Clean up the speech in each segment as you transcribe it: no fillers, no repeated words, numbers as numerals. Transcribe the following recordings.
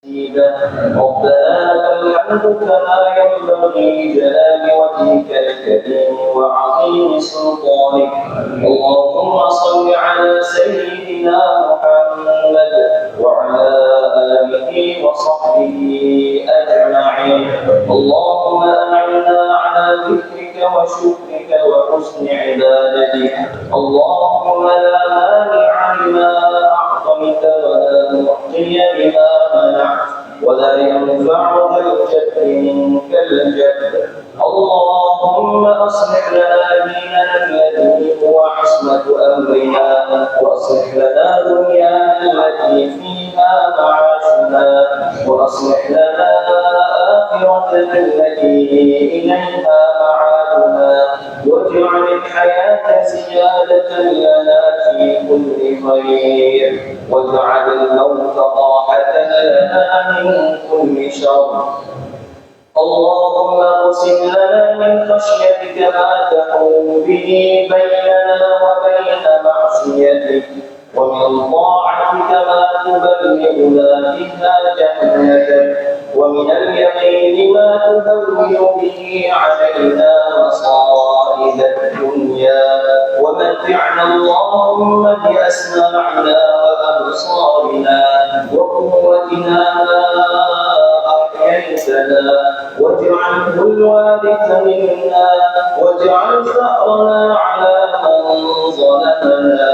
ربنا لك الحمد كما ينبغي لجلال وجهك الكريم وعظيم سلطانك. اللهم صل على سيدنا محمد وعلى آله وصحبه أجمعين. اللهم أعنا على ذكرك وشكرك وحسن عبادتك. اللهم لا مانع لما أعطيت ولا معطي لما منعت ولا ينفع ذا الجد منك الجد. اللهم أصلح لنا ديننا الذي هو عصمة أمرنا، وأصلح لنا دنيانا التي فيها معاشنا، وأصلح لنا آخرتنا التي إليها معادنا، واجعل الحياة زيادة لنا في كل خير، واجعل الموت راحة لنا من كل شر. اللهم اقسم لنا من خشيتك ما تحول به بيننا وبين معصيتك، ومن طاعتك ما تبلغنا بها جنتك، ومن اليقين ما تهون به علينا مصائب الدنيا، ومتعنا اللهم بأسماعنا وأبصارنا وقوتنا ما أحييتنا، واجعله الوارث منا، واجعل ثأرنا على من ظلمنا،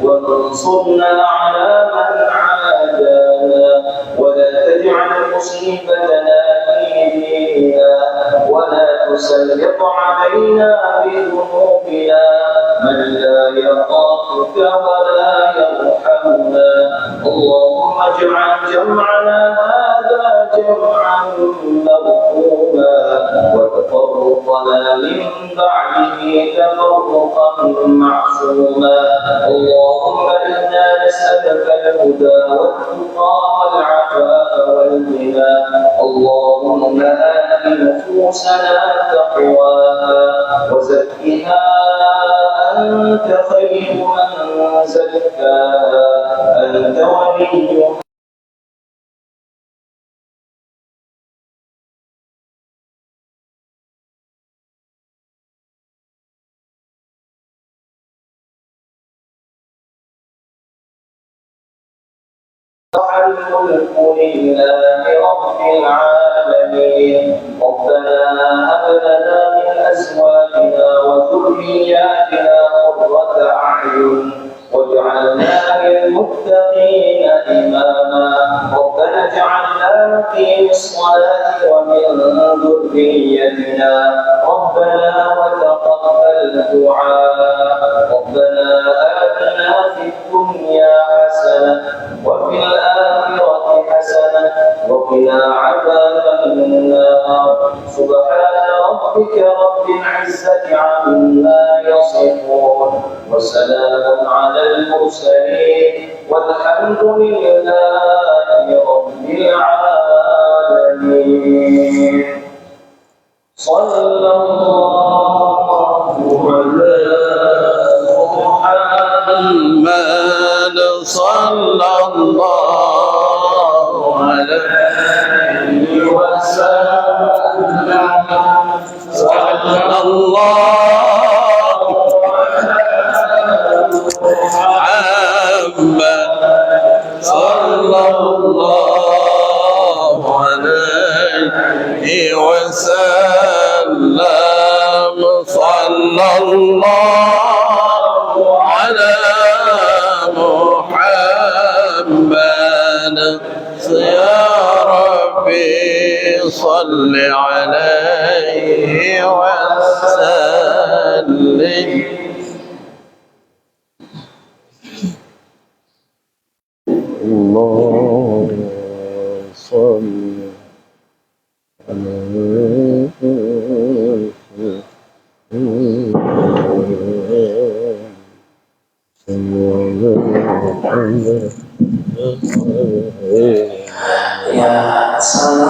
وانصرنا على من عادانا، ولا تجعل مصيبتنا في ديننا، ولا تسلط علينا بذنوبنا من لا يخافك ولا يرحمنا. اللهم اجعل جمعنا هذا جمعا مرحوما، وتفرقنا من بعده تفرقا معصوما. اللهم إنا نسألك الهدى والتقى والعفاف والغنى. اللهم آت نفوسنا تقواها وزكها أنت خير من زكاها، أنت وليها. الملك لله رب العالمين. ربنا هب لنا من أزواجنا وذرياتنا قرة أعين واجعلنا للمتقين إماما. ربنا اجعلنا مقيم الصلاة ومن ذريتنا ربنا وتقبل دعاء. ربنا آتنا في الدنيا حسنة وفي الآخرة حسنة وقنا عذاب النار. سبحان ربك رب العزة عما يصفون وسلام على المرسلين والحمد لله رب العالمين. صلى الله على محمد صلى الله عليه وسلم. صلى الله محمد صلى الله عليه وسلم. صلى الله على محمد يا ربي صل عليه وسلم. الله صل يا سلام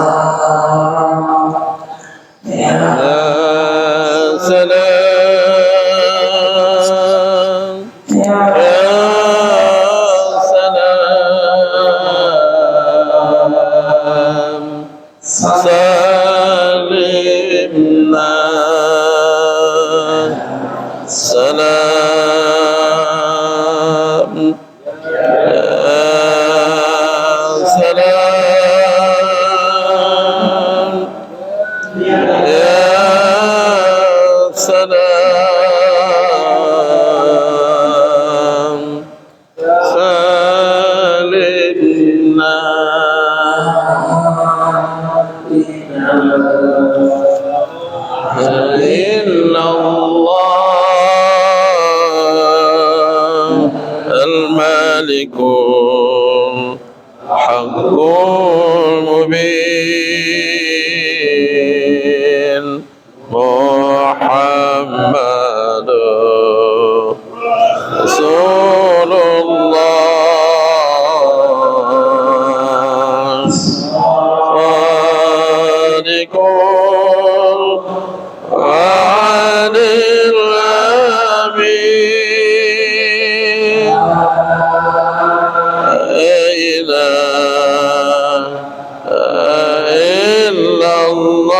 يا سلام يا سلام سلام يا سلام سالمنا إلا الله الملك الحق المبين محمد رسول الله صادق وعد الأمين لا إله إلا الله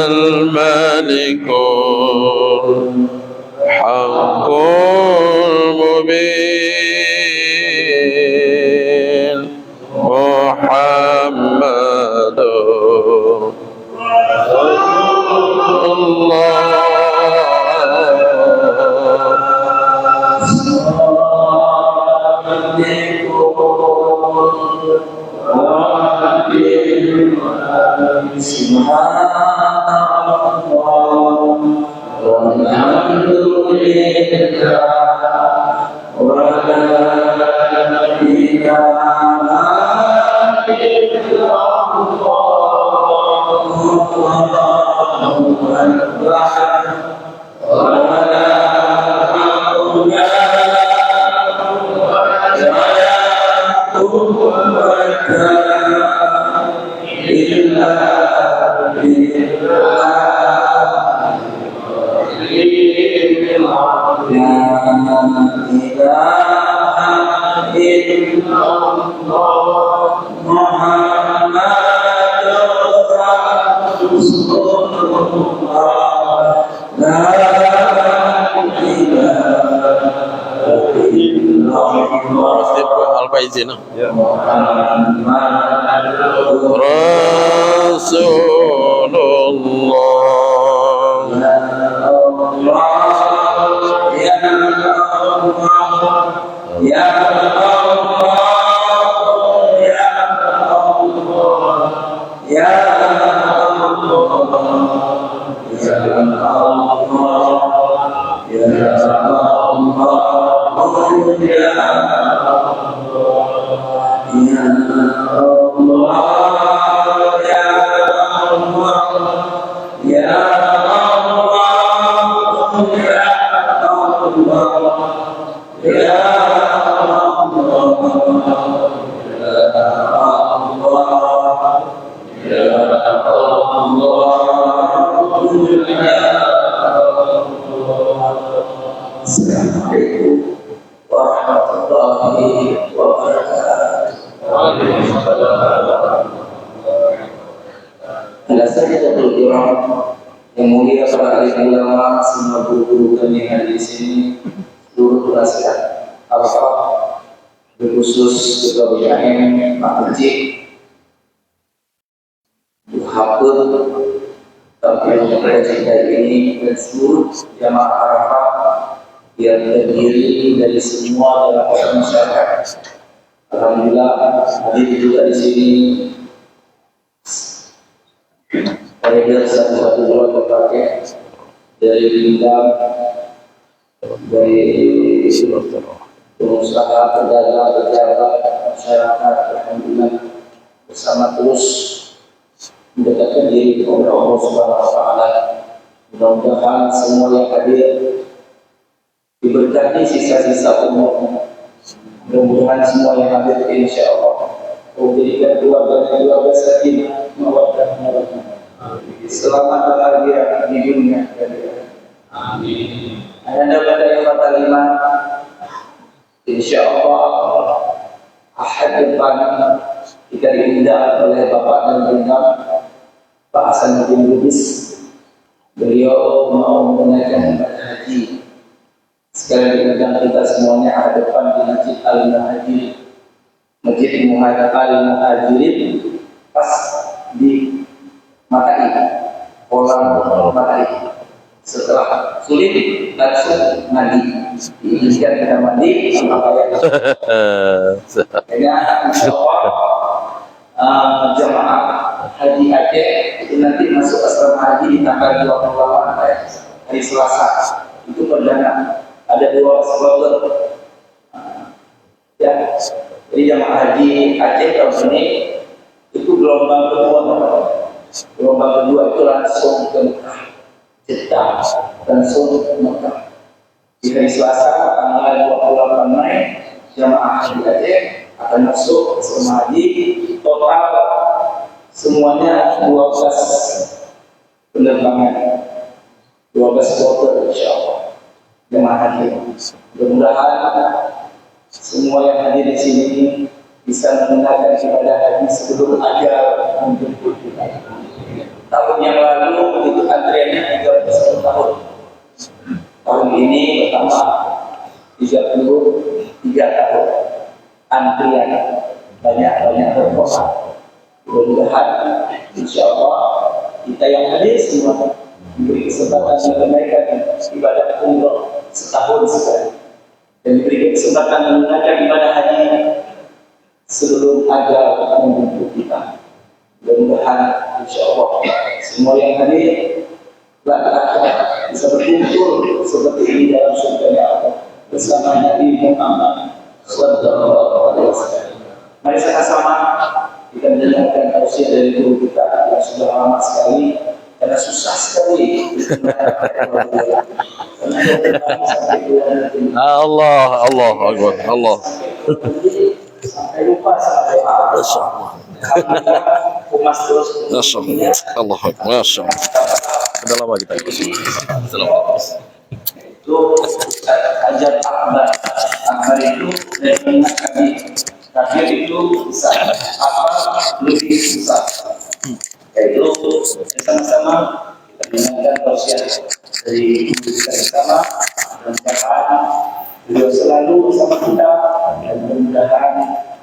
الملك الحق المبين محمد Al-Faizina yang mulia para alim ulama, semua guru-guru kami yang ada di sini, seluruh penasihat Al-Fatihah, berkhusus Ketua BKM, Pak Haji, Bu Hafid, tapi yang kita ini dan seluruh jamaah Arafah yang terdiri dari semua dalam masyarakat. Alhamdulillah, hadir juga di sini. Ada satu-satu dua terpakai dari bidang dari pengusaha, pedagang, pejabat, masyarakat, alhamdulillah bersama terus mendekatkan diri kepada Allah Subhanahu Wa Taala. Mudah-mudahan semua yang hadir diberkati sisa-sisa umur. Mudah-mudahan semua yang hadir insya Allah menjadikan keluarga sakinah, mawaddah, warahmah. Selamat bahagia di dunia dan di akhirat. Amin. Anda pada yang berkalimat, insya Allah Ahad depan kita diundang oleh Bapak dan Bunda Pak Hasanuddin Lubis. Beliau mau menunaikan ibadah haji Sekali diundang kita semuanya hadapan di Masjid Al-Muhajirin, Masjid Al-Muhajirin, pas di Matai, kolam Matai. Setelah sulit langsung mandi, diizinkan kita mandi sama kayak kayaknya insya Allah jamaah haji Aceh itu nanti masuk asrama haji di tanggal 28 hari Selasa itu perdana, ada 2 kloter ya. Jadi jamaah haji Aceh tahun ini itu gelombang kedua itu langsung ke Mekah, Jeddah, langsung ke Mekah. Di hari Selasa tanggal 28 Mei jamaah haji Aceh akan masuk asrama haji. Total semuanya 12 penerbangan, 12 kloter insya Allah jemaah haji. Mudah-mudahan semua yang hadir di sini bisa menunaikan ibadah haji sebelum ajal menjemput kita. Tahun yang lalu itu antriannya 31 tahun. Tahun ini pertama 33 tahun antrian, banyak berkorban. Mudah-mudahan insya Allah kita yang hadir semua diberi kesempatan menunaikan ibadah umroh setahun sekali dan diberi kesempatan menunaikan ibadah haji sebelum ajal menjemput kita. Mudah-mudahan insya Allah semua yang hadir laki-laki bisa berkumpul seperti ini dalam surganya Allah bersama Nabi Muhammad sallallahu alaihi wasallam. Mari sama-sama kita mendengarkan tausiah dari guru kita yang sudah lama sekali, karena susah sekali. Allah Akbar, Allah. Sampai lupa sampai Masya Allah. kumas terus. Masya Allah. Allah Akbar. Masya Allah. Sudah lama kita ikut sini. Assalamualaikum. Itu Hajar Akbar itu dari kami. Kafir itu bisa apa lebih susah. Yaitu sama-sama kita mendengarkan tausiah dari ibu kita bersama dan mudah-mudahan beliau selalu bersama kita dan mudah-mudahan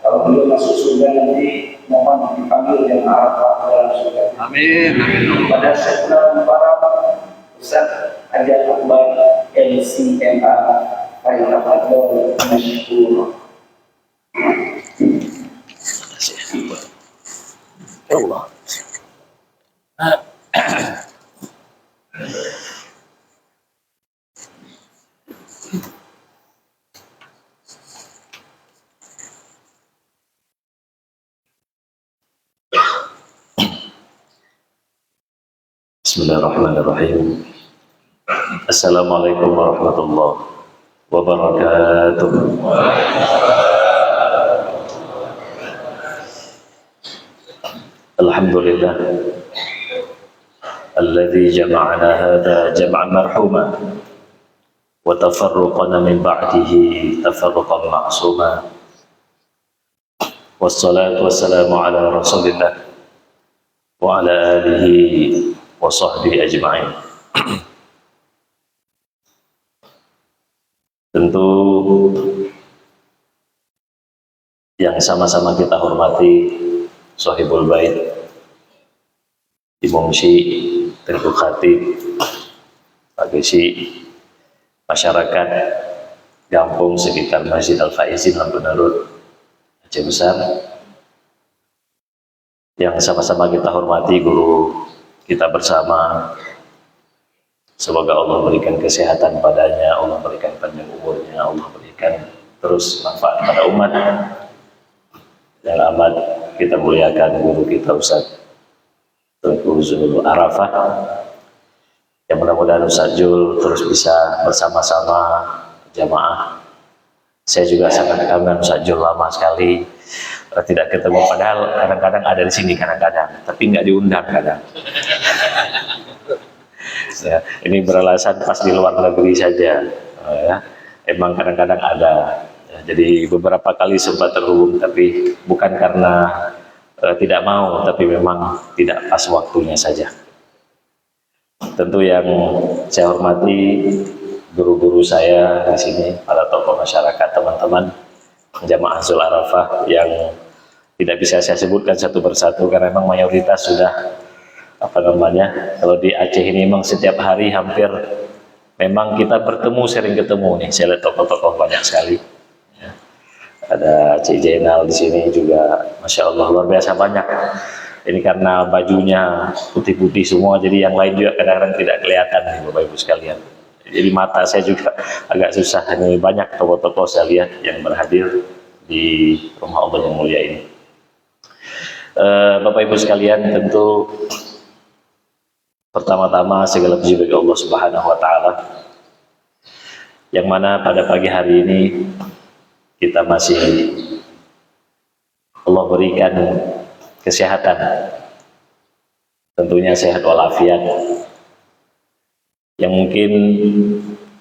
kalau beliau masuk surga nanti mohon dipanggil yang Arafah dalam surga. Amin. Pada setelah Mubarak Ustaz Hajar Akbar LCMA Fayyafadol Masykur. Allah. Bismillahirrahmanirrahim. Assalamualaikum warahmatullahi wabarakatuh. Alhamdulillah alladzi jama'ana hadha jam'an marhuma wa tafarruqana min ba'dihi tafarruqan ma'suma. Wassalatu wassalamu ala Rasulillah wa ala alihi wa sahbihi ajma'in. Tentu yang sama-sama kita hormati Sohibul Bait, Imam Syi, Tengku Khatib, bagi Syi, masyarakat Gampung sekitar Masjid Al-Faizin Lampu Narut Aceh Besar, yang sama-sama kita hormati guru kita bersama. Semoga Allah berikan kesehatan padanya, Allah berikan panjang umurnya, Allah berikan terus manfaat pada umat. Yang amat kita muliakan guru kita Ustaz Tengku Zul Arafah, yang mudah-mudahan Ustaz Jul terus bisa bersama-sama jamaah. Saya juga sangat kangen Ustaz Jul, lama sekali tidak ketemu, padahal kadang-kadang ada di sini kadang-kadang, tapi nggak diundang kadang. Ya, ini beralasan pas di luar negeri saja, ya. Emang kadang-kadang ada. Ya, jadi beberapa kali sempat terhubung, tapi bukan karena tidak mau, tapi memang tidak pas waktunya saja. Tentu yang saya hormati guru-guru saya di sini, para tokoh masyarakat, teman-teman jamaah Zul Arafah yang tidak bisa saya sebutkan satu persatu karena memang mayoritas sudah kalau di Aceh ini memang setiap hari hampir memang kita bertemu, sering ketemu nih. Saya lihat tokoh-tokoh banyak sekali. Ya. Ada Cik Jainal di sini juga, Masya Allah luar biasa banyak. Ini karena bajunya putih-putih semua, jadi yang lain juga kadang-kadang tidak kelihatan nih Bapak Ibu sekalian. Jadi mata saya juga agak susah. Ini banyak tokoh-tokoh saya lihat yang berhadir di rumah Allah yang mulia ini. Bapak Ibu sekalian, tentu pertama-tama segala puji bagi Allah Subhanahu wa taala, yang mana pada pagi hari ini kita masih Allah berikan kesehatan, tentunya sehat walafiat. Yang mungkin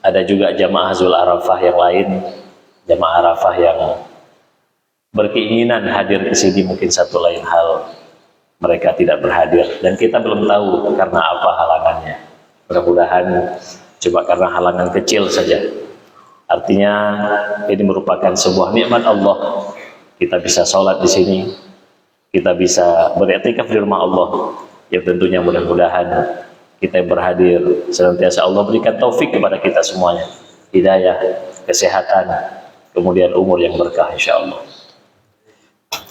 ada juga jamaah Zul Arafah yang lain, jamaah Arafah yang berkeinginan hadir ke sini, mungkin satu lain hal mereka tidak berhadir dan kita belum tahu karena apa halangannya. Mudah-mudahan cuma karena halangan kecil saja. Artinya ini merupakan sebuah nikmat Allah. Kita bisa sholat di sini, kita bisa beriktikaf di rumah Allah, yang tentunya mudah-mudahan kita yang berhadir senantiasa Allah berikan taufik kepada kita semuanya, hidayah, kesehatan, kemudian umur yang berkah insyaallah.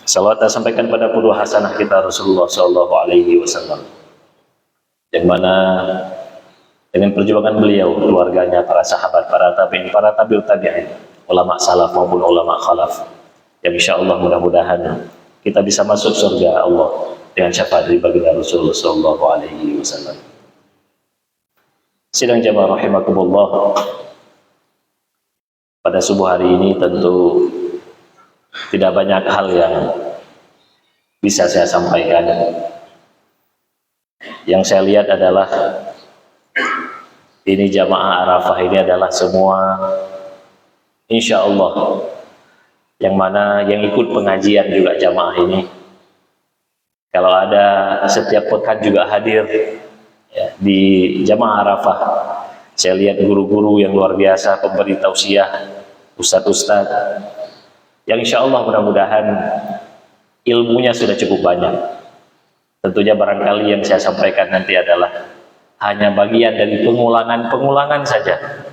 Salawat dan sampaikan pada qudwah hasanah kita Rasulullah Shallallahu Alaihi Wasallam, yang mana dengan perjuangan beliau, keluarganya, para sahabat, para tabi'in, para tabi'ut tabi'in, ulama salaf maupun ulama khalaf, yang insyaallah mudah-mudahan kita bisa masuk surga Allah dengan syafaat dari baginda Rasulullah Shallallahu Alaihi Wasallam. Sidang jamaah rahimakumullah, pada subuh hari ini tentu tidak banyak hal yang bisa saya sampaikan. Yang saya lihat adalah ini jamaah Arafah ini adalah semua insya Allah, yang mana yang ikut pengajian juga jamaah ini, kalau ada setiap pekan juga hadir ya, di jamaah Arafah. Saya lihat guru-guru yang luar biasa, pemberi tausiah, ustadz-ustadz, yang insya Allah mudah-mudahan ilmunya sudah cukup banyak. Tentunya barangkali yang saya sampaikan nanti adalah hanya bagian dari pengulangan saja,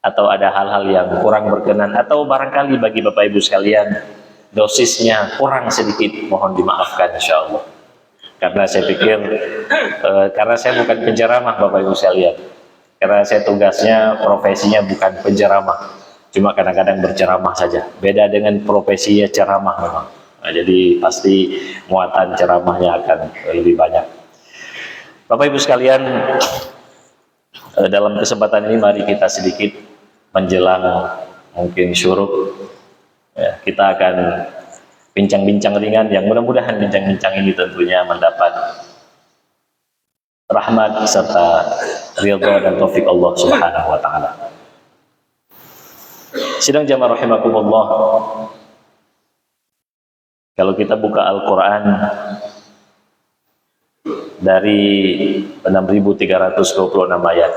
atau ada hal-hal yang kurang berkenan, atau barangkali bagi Bapak Ibu sekalian dosisnya kurang sedikit, mohon dimaafkan insya Allah. Karena saya pikir karena saya bukan penceramah Bapak Ibu sekalian, karena saya tugasnya, profesinya bukan penceramah, cuma kadang-kadang berceramah saja. Beda dengan profesinya ceramah memang. Nah, jadi pasti muatan ceramahnya akan lebih banyak. Bapak Ibu sekalian, dalam kesempatan ini mari kita sedikit menjelang mungkin syuruk ya, kita akan bincang-bincang ringan yang mudah-mudahan bincang-bincang ini tentunya mendapat rahmat serta ridha dan taufik Allah Subhanahu wa taala. Sidang jamaah rahimakumullah, kalau kita buka Al-Quran dari 6.326 ayat,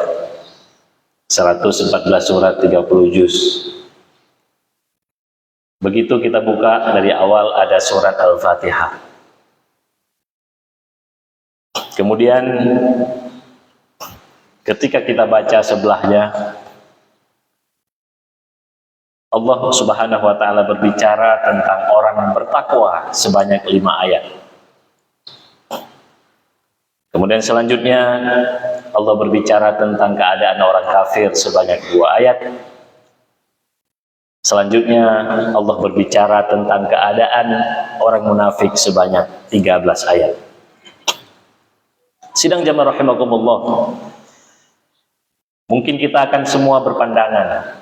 114 surat, 30 juz. Begitu kita buka dari awal ada surat Al-Fatihah. Kemudian ketika kita baca sebelahnya, Allah Subhanahu wa taala berbicara tentang orang yang bertakwa sebanyak 5 ayat. Kemudian selanjutnya Allah berbicara tentang keadaan orang kafir sebanyak 2 ayat. Selanjutnya Allah berbicara tentang keadaan orang munafik sebanyak 13 ayat. Sidang jamaah rahimakumullah, mungkin kita akan semua berpandangan,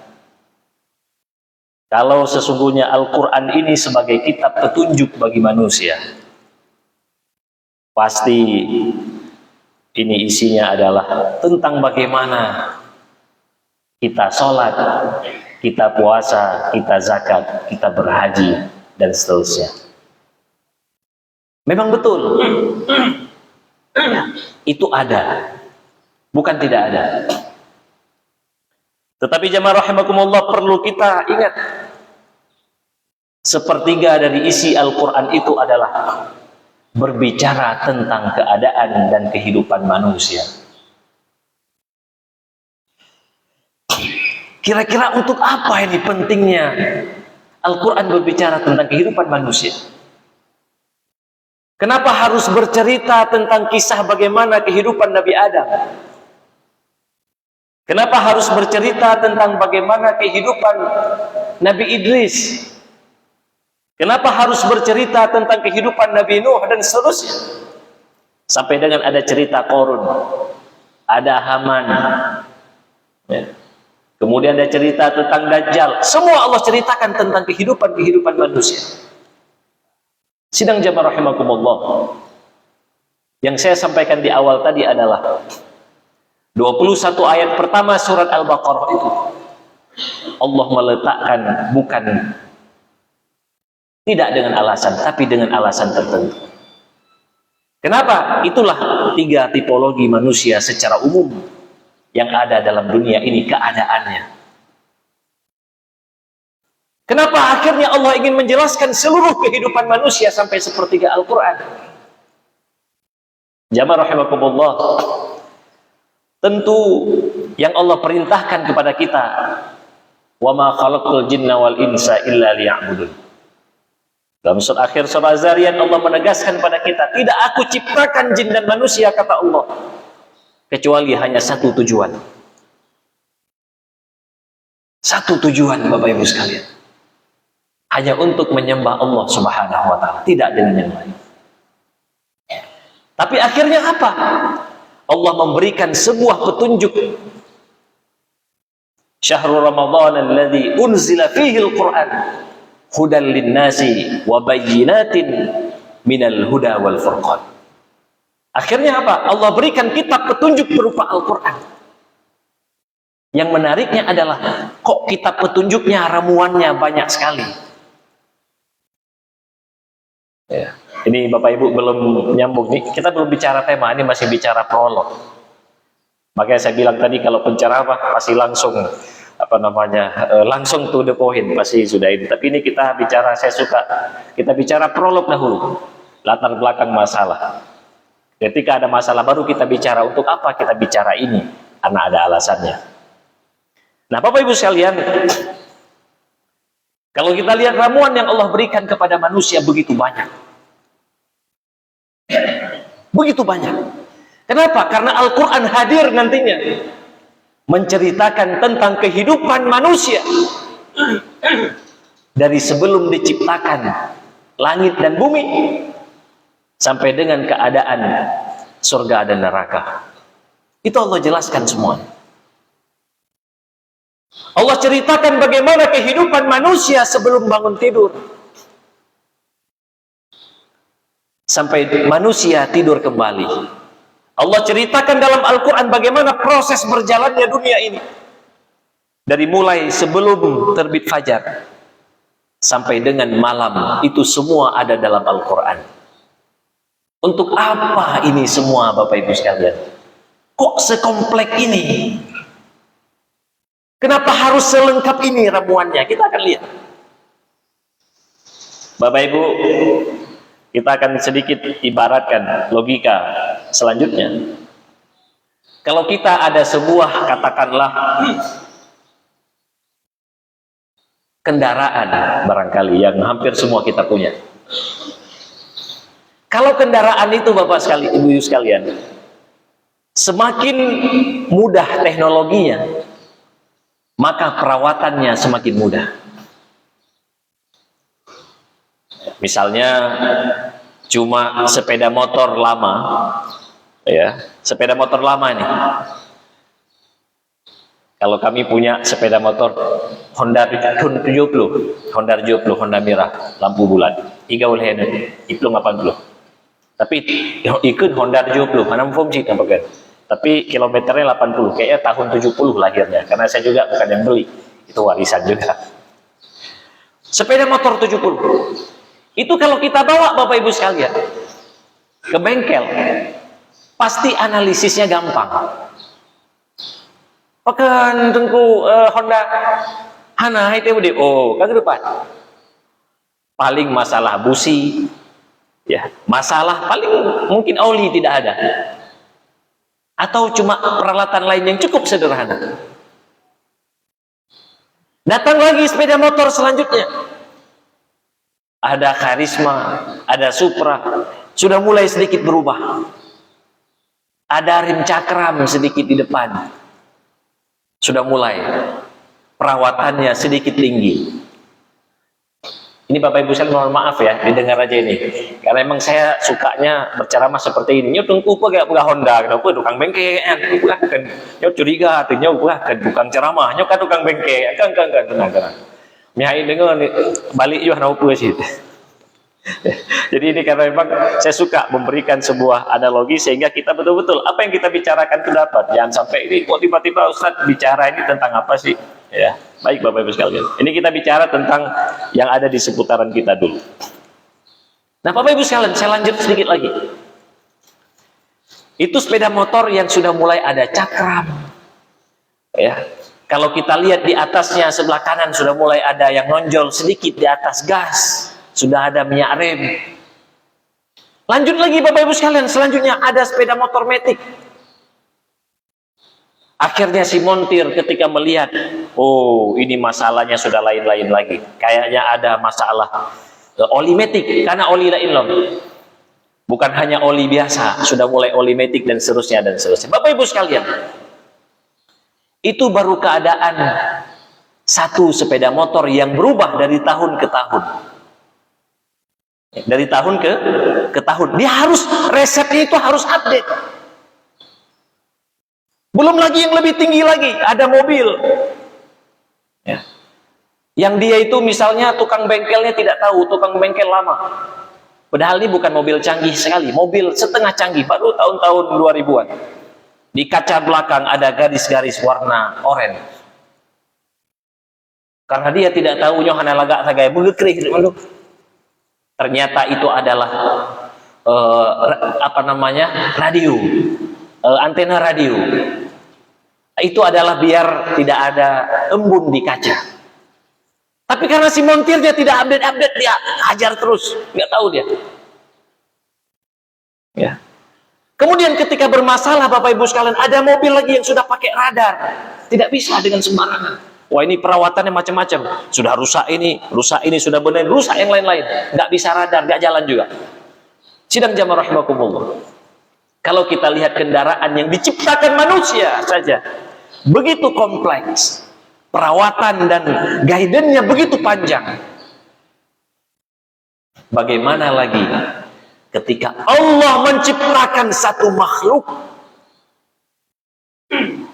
kalau sesungguhnya Al-Quran ini sebagai kitab petunjuk bagi manusia, pasti ini isinya adalah tentang bagaimana kita sholat, kita puasa, kita zakat, kita berhaji, dan seterusnya. Memang betul, itu ada, bukan tidak ada. Tetapi jamaah rahimakumullah, perlu kita ingat, sepertiga dari isi Al-Quran itu adalah berbicara tentang keadaan dan kehidupan manusia. Kira-kira untuk apa ini pentingnya Al-Quran berbicara tentang kehidupan manusia? Kenapa harus bercerita tentang kisah bagaimana kehidupan Nabi Adam? Kenapa harus bercerita tentang bagaimana kehidupan Nabi Idris? Kenapa harus bercerita tentang kehidupan Nabi Nuh dan seterusnya? Sampai dengan ada cerita Qarun, ada Haman, ya. Kemudian ada cerita tentang Dajjal. Semua Allah ceritakan tentang kehidupan manusia. Sidang jamaah rahimakumullah, yang saya sampaikan di awal tadi adalah 21 ayat pertama surat Al-Baqarah itu Allah meletakkan bukan tidak dengan alasan, tapi dengan alasan tertentu. Kenapa? Itulah 3 tipologi manusia secara umum yang ada dalam dunia ini keadaannya. Kenapa akhirnya Allah ingin menjelaskan seluruh kehidupan manusia sampai sepertiga Al-Quran? Jamaah rahimakumullah, tentu yang Allah perintahkan kepada kita, wa ma khalaqtul jinna wal insa illa liya'budun. Dalam surat akhir surah Az-Zariyat Allah menegaskan pada kita, tidak aku ciptakan jin dan manusia, kata Allah, kecuali hanya satu tujuan. Satu tujuan, Bapak Ibu sekalian, hanya untuk menyembah Allah Subhanahu wa ta'ala, tidak dengan yang lain. Tapi akhirnya apa? Allah memberikan sebuah petunjuk. Syahrul Ramadan alladzi unzila fihi al-Qur'an hudan lin-nasi wa bayyinatin minal huda wal furqan. Akhirnya apa? Allah berikan kitab petunjuk berupa Al-Quran. Yang menariknya adalah, kok kitab petunjuknya ramuannya banyak sekali. Ya. Ini Bapak Ibu belum nyambung nih, kita belum bicara tema, ini masih bicara prolog. Makanya saya bilang tadi kalau penceramah pasti langsung langsung to the point, pasti sudah ini. Tapi ini kita bicara, saya suka kita bicara prolog dahulu, latar belakang masalah. Ketika ada masalah baru kita bicara, untuk apa kita bicara ini? Karena ada alasannya. Nah, Bapak Ibu sekalian, kalau kita lihat ramuan yang Allah berikan kepada manusia begitu banyak. Begitu banyak. Kenapa? Karena Al-Quran hadir nantinya menceritakan tentang kehidupan manusia dari sebelum diciptakan langit dan bumi sampai dengan keadaan surga dan neraka. Itu Allah jelaskan semua. Allah ceritakan bagaimana kehidupan manusia sebelum bangun tidur sampai manusia tidur kembali. Allah ceritakan dalam Al-Quran bagaimana proses berjalannya dunia ini. Dari mulai sebelum terbit fajar sampai dengan malam, itu semua ada dalam Al-Quran. Untuk apa ini semua, Bapak Ibu sekalian? Kok sekomplek ini? Kenapa harus selengkap ini ramuannya? Kita akan lihat. Bapak Ibu, kita akan sedikit ibaratkan logika selanjutnya. Kalau kita ada sebuah, katakanlah, kendaraan barangkali yang hampir semua kita punya. Kalau kendaraan itu, Bapak sekali, Ibu sekalian, semakin mudah teknologinya, maka perawatannya semakin mudah. Misalnya cuma sepeda motor lama, ya, sepeda motor lama nih. Kalau kami punya sepeda motor Honda 70, Honda merah, lampu bulat, iga oleh itu 80. Tapi ikut Honda 70, mana fungsi kan pakai. Tapi kilometernya 80, kayaknya tahun 70 lahirnya, karena saya juga bukan yang beli, itu warisan juga. Sepeda motor 70. Itu kalau kita bawa, Bapak Ibu sekalian, ke bengkel, pasti analisisnya gampang. Pakan tengku Honda hana hai teu de oh ke depan. Paling masalah busi ya, masalah paling mungkin oli tidak ada. Atau cuma peralatan lain yang cukup sederhana. Datang lagi sepeda motor selanjutnya. Ada Karisma, ada Supra, sudah mulai sedikit berubah. Ada rim cakram sedikit di depan. Sudah mulai perawatannya sedikit tinggi. Ini Bapak Ibu sekalian, mohon maaf ya, didengar aja ini. Karena emang saya sukanya berceramah seperti ini. Nyo tungku apa gak Honda, kenapa tukang bengkel, bukan. Nyo curiga, artinya bukan tukang ceramah, nyo kan tukang bengkel, kan, tenang. Nyai dengar balik yo nau sih. Jadi ini karena memang saya suka memberikan sebuah analogi sehingga kita betul-betul apa yang kita bicarakan itu dapat. Jangan sampai ini kok tiba-tiba Ustaz bicara ini tentang apa sih? Ya, baik Bapak Ibu sekalian. Ini kita bicara tentang yang ada di seputaran kita dulu. Nah, Bapak Ibu sekalian, saya lanjut sedikit lagi. Itu sepeda motor yang sudah mulai ada cakram. Ya. Kalau kita lihat di atasnya sebelah kanan sudah mulai ada yang nonjol sedikit di atas gas. Sudah ada minyak rem. Lanjut lagi Bapak Ibu sekalian, selanjutnya ada sepeda motor metik. Akhirnya si montir ketika melihat, oh ini masalahnya sudah lain-lain lagi. Kayaknya ada masalah oli metik, karena oli lain. Bukan hanya oli biasa, sudah mulai oli metik dan seterusnya dan seterusnya. Bapak Ibu sekalian, itu baru keadaan satu sepeda motor yang berubah dari tahun ke tahun. Dari tahun ke tahun. Dia harus, resepnya itu harus update. Belum lagi yang lebih tinggi lagi, ada mobil. Ya. Yang dia itu misalnya tukang bengkelnya tidak tahu, tukang bengkel lama. Padahal ini bukan mobil canggih sekali, mobil setengah canggih, baru tahun-tahun 2000-an. Di kaca belakang ada garis-garis warna oranye. Karena dia tidak tahu nyohana lagak sagaya begekrih. Ternyata itu adalah radio, antena radio. Itu adalah biar tidak ada embun di kaca. Tapi karena si montirnya tidak update, dia hajar terus, nggak tahu dia. Ya. Kemudian ketika bermasalah Bapak Ibu sekalian, ada mobil lagi yang sudah pakai radar, tidak bisa dengan sembarangan. Wah ini perawatannya macam-macam, sudah rusak ini sudah benar, rusak yang lain-lain, nggak bisa radar, nggak jalan juga. Sidang jamaah rahimakumullah. Kalau kita lihat kendaraan yang diciptakan manusia saja, begitu kompleks, perawatan dan guidance-nya begitu panjang. Bagaimana lagi ketika Allah menciptakan satu makhluk,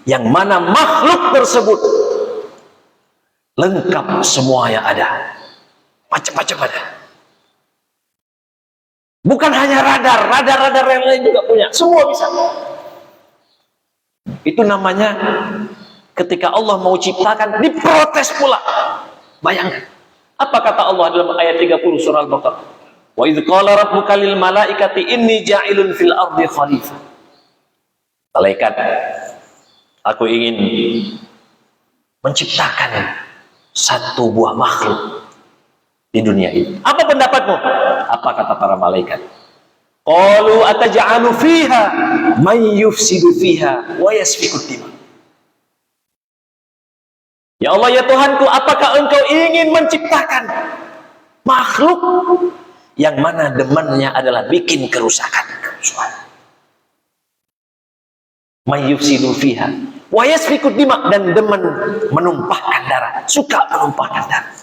yang mana makhluk tersebut lengkap semua yang ada, macam-macam ada. Bukan hanya radar yang lain juga punya, semua bisa. Itu namanya ketika Allah mau ciptakan, diprotes pula. Bayangkan, apa kata Allah dalam ayat 30 surah Al-Baqarah? Wa idz qala rabbuka lil malaikati inni ja'ilun fil ardi khalifah. Malaikat, aku ingin menciptakan satu buah makhluk di dunia ini. Apa pendapatmu? Apa kata para malaikat? Qalu ataj'alu fiha may yufsidu fiha wa yasfiku dima. Ya Allah ya Tuhanku, apakah engkau ingin menciptakan makhluk yang mana demannya adalah bikin kerusakan? May yufsidu fiha wa yasfiku dima, dan demen menumpahkan darah, suka menumpahkan darah.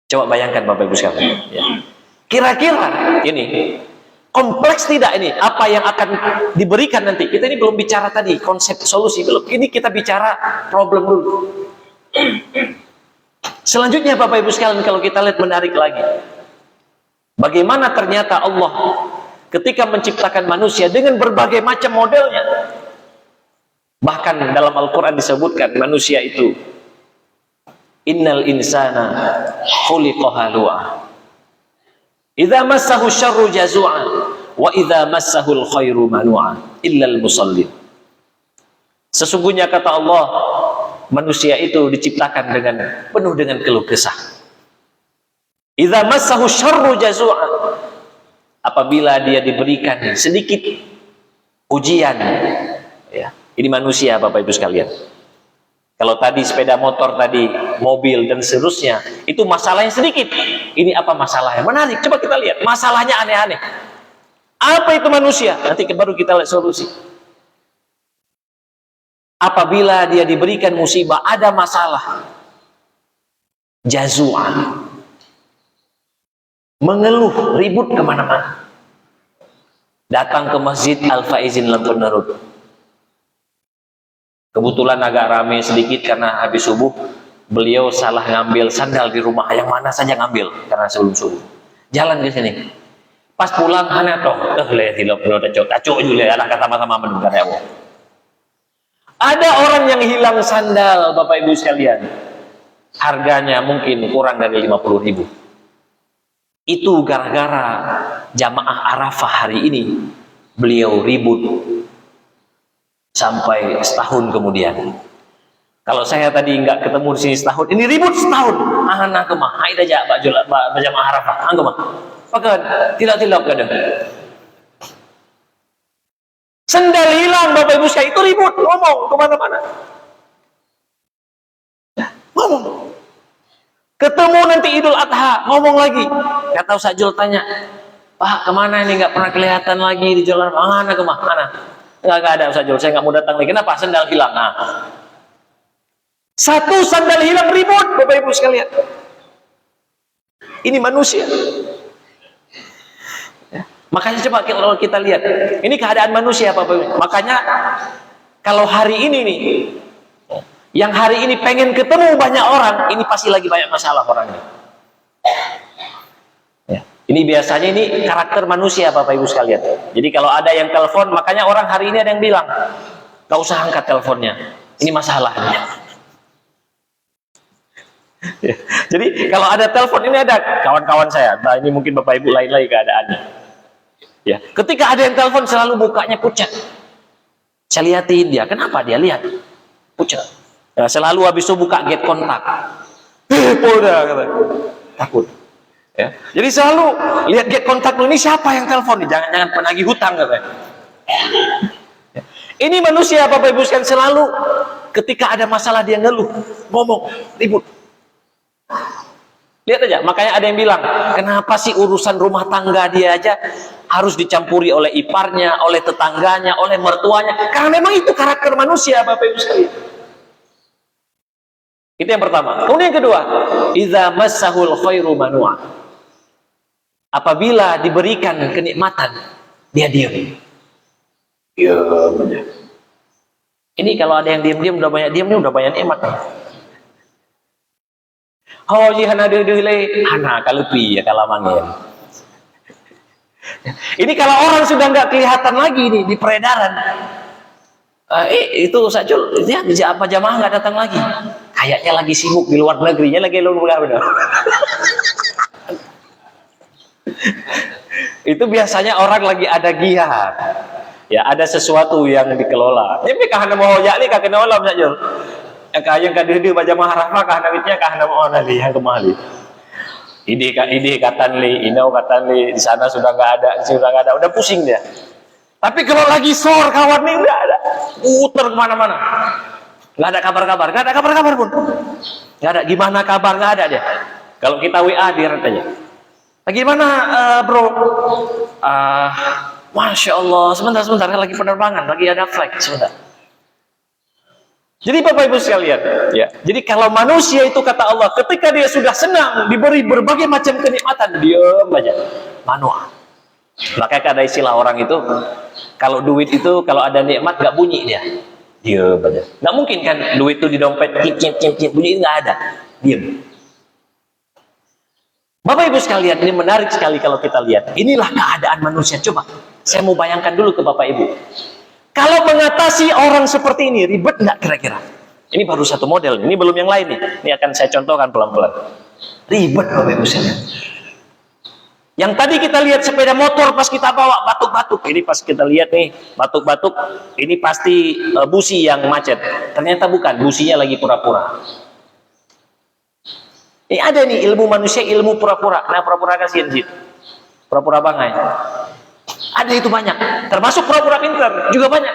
Coba bayangkan Bapak Ibu sekalian, ya. Kira-kira ini kompleks tidak ini apa yang akan diberikan nanti? Kita ini belum bicara tadi konsep solusi, belum. Ini kita bicara problem dulu. Selanjutnya Bapak Ibu sekalian, kalau kita lihat menarik lagi, bagaimana ternyata Allah ketika menciptakan manusia dengan berbagai macam modelnya. Bahkan dalam Al-Quran disebutkan manusia itu, innal insana khuliqa halu'a idza massahu syarru jazu'a wa idza massahu al-khairu manu'a. illal musallin. Sesungguhnya kata Allah, manusia itu diciptakan dengan penuh dengan keluh kesah. Idza massahu syarru jazu'an. Apabila dia diberikan sedikit ujian, ya. Ini manusia Bapak Ibu sekalian. Kalau tadi sepeda motor, tadi mobil dan seterusnya, itu masalahnya sedikit. Ini apa masalahnya? Menarik. Coba kita lihat. Masalahnya aneh-aneh. Apa itu manusia? Nanti baru kita lihat solusi. Apabila dia diberikan musibah, ada masalah, jazuan, mengeluh, ribut kemana-mana. Datang ke masjid Al-Faizin Lantunarud. Kebetulan agak ramai sedikit karena habis subuh. Beliau salah ngambil sandal di rumah, yang mana saja ngambil karena sebelum subuh. Jalan ke sini. Pas pulang hana toh, lihat tidak perlu tacok juga anak sama-sama mendengar ya Allah. Ada orang yang hilang sandal Bapak Ibu sekalian. Harganya mungkin kurang dari 50.000. Itu gara-gara jamaah Arafah hari ini beliau ribut sampai setahun kemudian. Kalau saya tadi nggak ketemu di sini setahun, ini ribut setahun. Anak kemah, aida aja jamaah Arafah, angkemah. Pakai tidak kadang. Sendal hilang Bapak Ibu sekalian, itu ribut, ngomong kemana-mana. Ngomong. Ketemu nanti Idul Adha, ngomong lagi. Kata Ustaz Jul tanya, Pak kemana ini nggak pernah kelihatan lagi di jalan mana kemana? Nggak ada Ustaz Jul, saya nggak mau datang lagi. Kenapa? Sendal hilang. Nah. Satu sandal hilang ribut Bapak Ibu sekalian. Ini manusia. Makanya coba kalau kita lihat, ini keadaan manusia Bapak Ibu. Makanya kalau hari ini nih, yang hari ini pengen ketemu banyak orang, ini pasti lagi banyak masalah orangnya. Ya. Ini biasanya ini karakter manusia Bapak Ibu sekalian. Jadi kalau ada yang telepon, makanya orang hari ini ada yang bilang, gak usah angkat teleponnya, ini masalahnya. Ya. Jadi kalau ada telepon, ini ada kawan-kawan saya, nah ini mungkin Bapak Ibu lain lagi keadaannya. Ya, ketika ada yang telepon selalu bukanya pucat. Saya lihatin dia, kenapa dia lihat pucat? Ya, selalu habis itu buka get kontak. Polda kata. Takut. Ya. Jadi selalu lihat get kontak lu, ini siapa yang telepon nih? Jangan-jangan penagih hutang katanya. Ya. Ini manusia Bapak Ibu sekalian, selalu ketika ada masalah dia ngeluh, ngomong, ribut. Lihat aja, makanya ada yang bilang, kenapa sih urusan rumah tangga dia aja harus dicampuri oleh iparnya, oleh tetangganya, oleh mertuanya? Karena memang itu karakter manusia Bapak Ibu sekalian. Itu yang pertama. Kemudian yang kedua, idza massahul khairu manua. Apabila diberikan kenikmatan, dia diam. Diam aja. Ini kalau ada yang diam-diam udah banyak diamnya, udah banyak nikmat. Oh ji hana deuleuh hana kalepi ya kalamangin. Ini kalau orang sudah nggak kelihatan lagi nih di peredaran. Itu Ustaz Jul, dia apa jamaah nggak datang lagi? Kayaknya lagi sibuk di luar negerinya, lagi luar negeri. Itu biasanya orang lagi ada jihad. Ya, ada sesuatu yang dikelola. Tapi kahana mau ya ni kakek nolam Ustaz Jul. Yang kaya kadeh baca maharafah kah nawitnya kah nama orang li yang kemali. Ide katan li, inau katan li, di sana sudah nggak ada, udah pusing dia. Tapi kalau lagi sor kawan nih nggak ada, puter kemana-mana, nggak ada kabar pun, nggak ada. Gimana kabar nggak ada dia. Kalau kita WA dia aja. Gimana bro? Masya Allah, sebentar lagi penerbangan, lagi ada flight sebentar. Jadi Bapak Ibu sekalian, ya. Jadi kalau manusia itu kata Allah, ketika dia sudah senang, diberi berbagai macam kenikmatan, diam aja, manual. Makanya ada istilah orang itu, kalau duit itu kalau ada nikmat gak bunyi dia, diam aja. Nggak mungkin kan duit itu di dompet, cip, bunyi nggak ada, diam. Bapak Ibu sekalian, ini menarik sekali kalau kita lihat. Inilah keadaan manusia. Coba, saya mau bayangkan dulu ke Bapak Ibu. Kalau mengatasi orang seperti ini, ribet nggak kira-kira? Ini baru satu model, ini belum yang lain nih. Ini akan saya contohkan pelan-pelan. Ribet Bapak Ibu sekalian. Yang tadi kita lihat sepeda motor pas kita bawa batuk-batuk, ini pas kita lihat nih batuk-batuk, ini pasti busi yang macet. Ternyata bukan, businya lagi pura-pura. Ini ada nih ilmu manusia, ilmu pura-pura. Nah, pura-pura kasihan sih, pura-pura bangai. Ada itu banyak, termasuk pura-pura pintar juga banyak.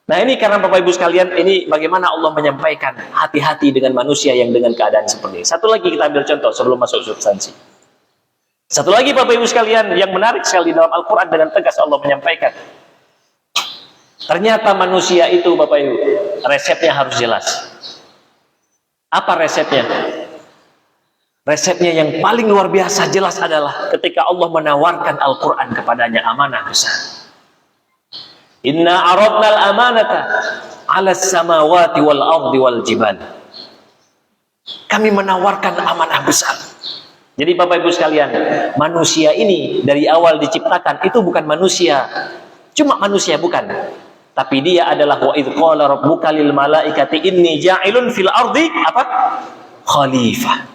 Nah, ini karena Bapak Ibu sekalian, ini bagaimana Allah menyampaikan hati-hati dengan manusia yang dengan keadaan seperti ini. Satu lagi kita ambil contoh sebelum masuk substansi. Satu lagi Bapak Ibu sekalian yang menarik sekali dalam Al-Quran dengan tegas Allah menyampaikan. Ternyata manusia itu Bapak Ibu, resepnya harus jelas. Apa resepnya? Resepnya yang paling luar biasa jelas adalah ketika Allah menawarkan Al-Quran kepadanya amanah besar. Inna aradnal amanata ala samawati wal ardi wal jibal. Kami menawarkan amanah besar. Jadi Bapak Ibu sekalian, manusia ini dari awal diciptakan itu bukan manusia, cuma manusia bukan. Tapi dia adalah wa idz qala rabbuka lil malaikati inni ja'ilun fil ardi apa? Khalifah.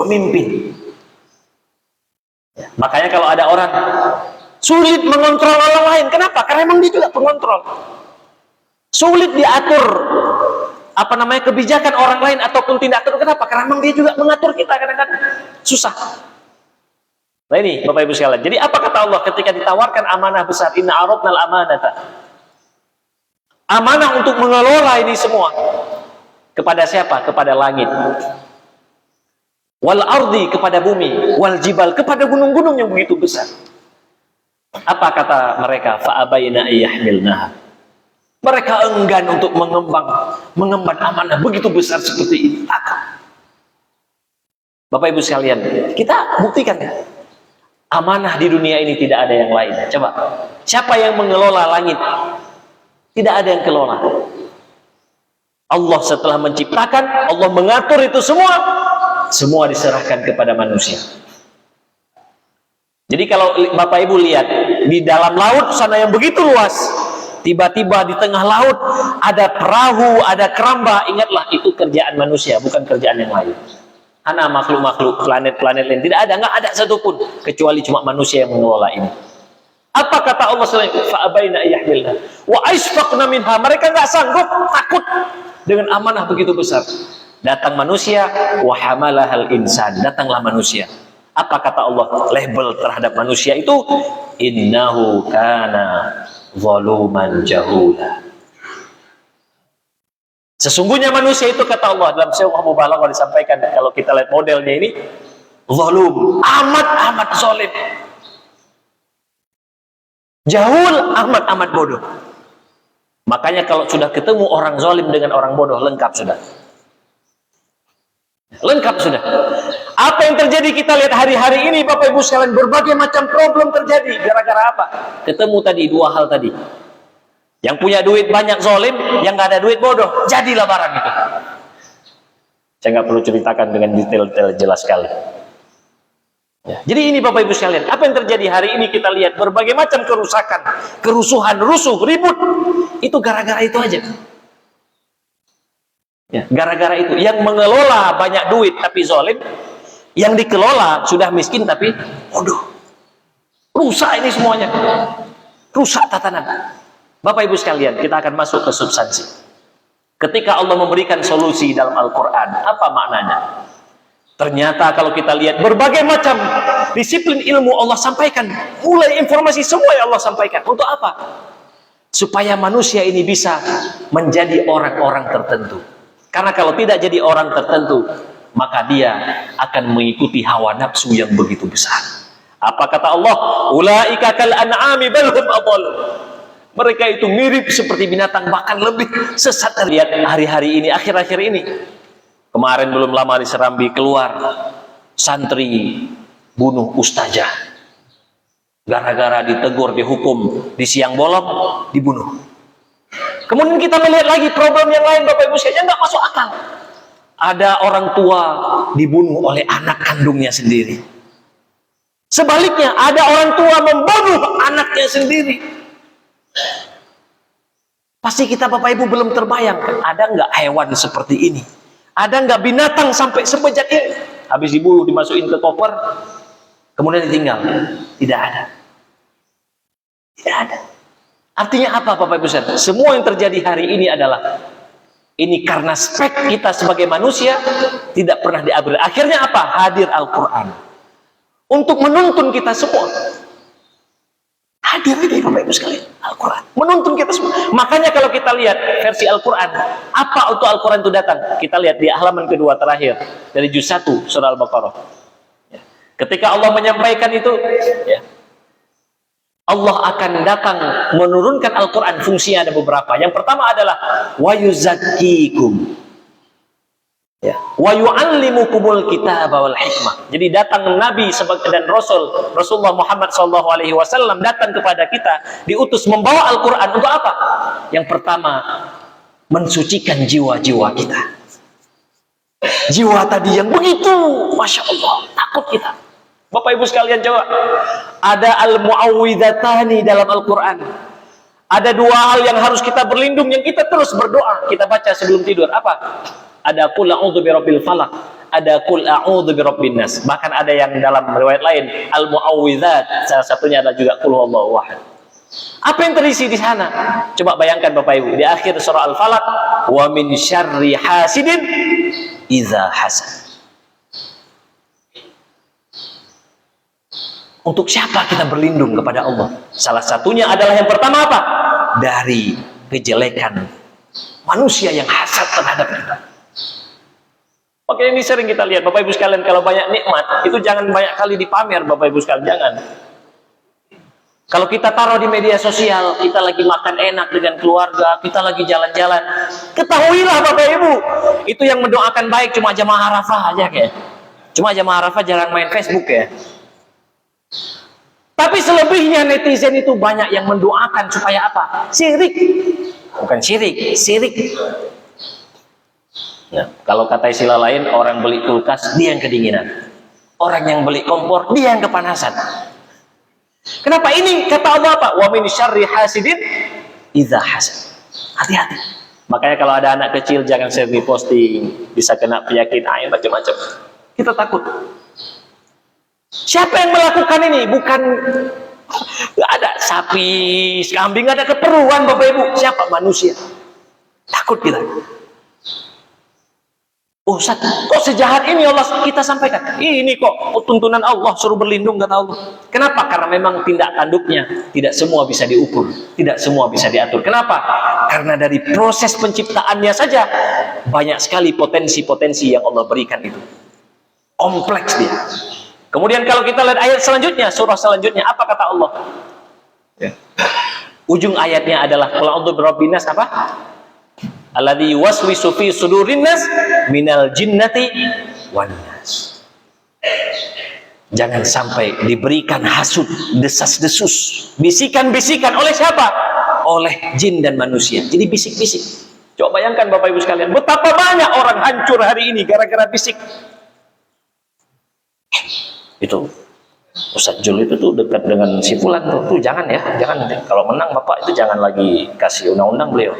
Pemimpin. Makanya kalau ada orang sulit mengontrol orang lain, kenapa? Karena memang dia juga pengontrol. Sulit diatur kebijakan orang lain ataupun tindak tanduk. Kenapa? Karena memang dia juga mengatur kita kadang-kadang susah. Nah ini Bapak Ibu sekalian. Jadi apa kata Allah ketika ditawarkan amanah besar? Inna aradnal amanata. Amanah untuk mengelola ini semua. Kepada siapa? Kepada langit. Wal ardi, kepada bumi. Wal jibal, kepada gunung-gunung yang begitu besar. Apa kata mereka? Fa'abayna ayyahmilnaha. Mereka enggan untuk mengemban amanah begitu besar seperti ini. Bapak Ibu sekalian, kita buktikan ya. Amanah di dunia ini tidak ada yang lain. Coba, siapa yang mengelola langit? Tidak ada yang kelola. Allah setelah menciptakan, Allah mengatur itu semua diserahkan kepada manusia. Jadi kalau Bapak Ibu lihat di dalam laut sana yang begitu luas, tiba-tiba di tengah laut ada perahu, ada keramba, ingatlah itu kerjaan manusia, bukan kerjaan yang lain. Karena makhluk-makhluk planet-planet lain tidak ada, nggak ada satupun kecuali cuma manusia yang mengelola ini. Apa kata Allah selain fa'abaina ayyahmilna wa aishfaqna minha, mereka nggak sanggup, takut dengan amanah begitu besar. Datang manusia, wa hamalahal insan, datanglah manusia. Apa kata Allah label terhadap manusia itu? Innahu kana zaluman jahula. Sesungguhnya manusia itu kata Allah dalam surah Al-Mubalaghah disampaikan, kalau kita lihat modelnya ini, zalum, amat zalim. Jahul, amat bodoh. Makanya kalau sudah ketemu orang zalim dengan orang bodoh, lengkap sudah. Lengkap sudah. Apa yang terjadi kita lihat hari-hari ini Bapak Ibu sekalian, berbagai macam problem terjadi gara-gara apa? Ketemu tadi dua hal tadi. Yang punya duit banyak zalim, yang nggak ada duit bodoh. Jadilah barang itu. Saya nggak perlu ceritakan dengan detail-detail jelas sekali. Ya. Jadi ini Bapak Ibu sekalian, apa yang terjadi hari ini kita lihat berbagai macam kerusakan, kerusuhan, rusuh, ribut. Itu gara-gara itu aja. Ya, gara-gara itu. Yang mengelola banyak duit tapi zalim, yang dikelola sudah miskin tapi bodoh. Rusak ini semuanya. Rusak tatanan. Bapak Ibu sekalian, kita akan masuk ke substansi. Ketika Allah memberikan solusi dalam Al-Quran, apa maknanya? Ternyata kalau kita lihat berbagai macam disiplin ilmu Allah sampaikan, mulai informasi semua yang Allah sampaikan. Untuk apa? Supaya manusia ini bisa menjadi orang-orang tertentu. Karena kalau tidak jadi orang tertentu, maka dia akan mengikuti hawa nafsu yang begitu besar. Apa kata Allah? Ulaika kal an'ami bal hum adall. Mereka itu mirip seperti binatang, bahkan lebih sesat. Lihat hari-hari ini, akhir-akhir ini. Kemarin belum lama di Serambi keluar santri bunuh ustazah. Gara-gara ditegur, dihukum, di siang bolong, dibunuh. Kemudian kita melihat lagi problem yang lain Bapak Ibu sekalian, nggak masuk akal. Ada orang tua dibunuh oleh anak kandungnya sendiri. Sebaliknya ada orang tua membunuh anaknya sendiri. Pasti kita Bapak Ibu belum terbayang, ada nggak hewan seperti ini? Ada nggak binatang sampai sebejat ini? habis dibunuh dimasukin ke koper, kemudian ditinggal. Tidak ada. Tidak ada. Artinya apa Bapak Ibu Saudara? Semua yang terjadi hari ini adalah ini karena spek kita sebagai manusia tidak pernah diupgrade. Akhirnya apa? Hadir Al-Quran untuk menuntun kita semua. Hadir ini Bapak Ibu sekalian, Al-Quran menuntun kita semua. Makanya kalau kita lihat versi Al-Quran, apa untuk Al-Quran itu datang? Kita lihat di halaman kedua terakhir dari juz 1 surah Al-Baqarah. Ketika Allah menyampaikan itu, ya, Allah akan datang menurunkan Al-Quran. Fungsinya ada beberapa. Yang pertama adalah wa yuzakkikum, ya, wa yu'allimukumul kitaba wal hikmah. Jadi datang Nabi dan Rasulullah Muhammad SAW datang kepada kita, diutus membawa Al-Quran untuk apa? Yang pertama, mensucikan jiwa-jiwa kita. Jiwa tadi yang begitu, Masya Allah, takut kita. Bapak Ibu sekalian, coba, ada al-mu'awwidhatani dalam Al-Quran. Ada dua hal yang harus kita berlindung, yang kita terus berdoa, kita baca sebelum tidur. Apa? Ada qul a'udzu birabbil falaq, ada qul a'udzu birabbin nas. Bahkan ada yang dalam riwayat lain al-mu'awwidzat, salah satunya adalah juga qul huwallahu ahad. Apa yang terisi di sana? Coba bayangkan Bapak Ibu, di akhir surah Al-Falaq, wa min syarri hasidin idza hasad. Untuk siapa kita berlindung kepada Allah? Salah satunya adalah yang pertama apa? Dari kejelekan manusia yang hasad terhadap kita. Oke, ini sering kita lihat Bapak Ibu sekalian, kalau banyak nikmat itu jangan banyak kali dipamer Bapak Ibu sekalian, jangan. Kalau kita taruh di media sosial, kita lagi makan enak dengan keluarga, kita lagi jalan-jalan, ketahuilah Bapak Ibu, itu yang mendoakan baik cuma jamaah Arafah aja kayak. Cuma jamaah Arafah jarang main Facebook ya. Tapi selebihnya netizen itu banyak yang mendoakan supaya apa? Syirik. Bukan syirik, sirik. Nah, kalau kata istilah lain, orang beli kulkas, dia yang kedinginan. Orang yang beli kompor, dia yang kepanasan. Kenapa ini? Kata Allah apa? Wa min syarri hasidin idza hasad. Hati-hati. Makanya kalau ada anak kecil jangan sering diposting, bisa kena penyakit ain macam-macam. Kita takut. Siapa yang melakukan ini? Bukan ada sapi, kambing, ada keperluan Bapak Ibu. Siapa? Manusia. Takut kita. Oh Ustaz, kok sejahat ini Allah kita sampaikan? Ini kok tuntunan Allah, suruh berlindung kata Allah. Kenapa? Karena memang tindak tanduknya tidak semua bisa diukur, tidak semua bisa diatur. Kenapa? Karena dari proses penciptaannya saja banyak sekali potensi-potensi yang Allah berikan itu. Kompleks dia. Kemudian kalau kita lihat ayat selanjutnya, surah selanjutnya, apa kata Allah? Ya. Ujung ayatnya adalah qul a'udzu birabbin nas apa? Alladzi yuwaswisu fi sudurin nas minal jinnati wan nas. Jangan sampai diberikan hasud, desas-desus, bisikan-bisikan oleh siapa? Oleh jin dan manusia. Jadi bisik-bisik. Coba bayangkan Bapak Ibu sekalian, betapa banyak orang hancur hari ini gara-gara bisik. Itu Ustaz Jul itu tuh dekat dengan si Fulan tuh jangan ya, jangan. Kalau menang Bapak itu jangan lagi kasih undang-undang beliau.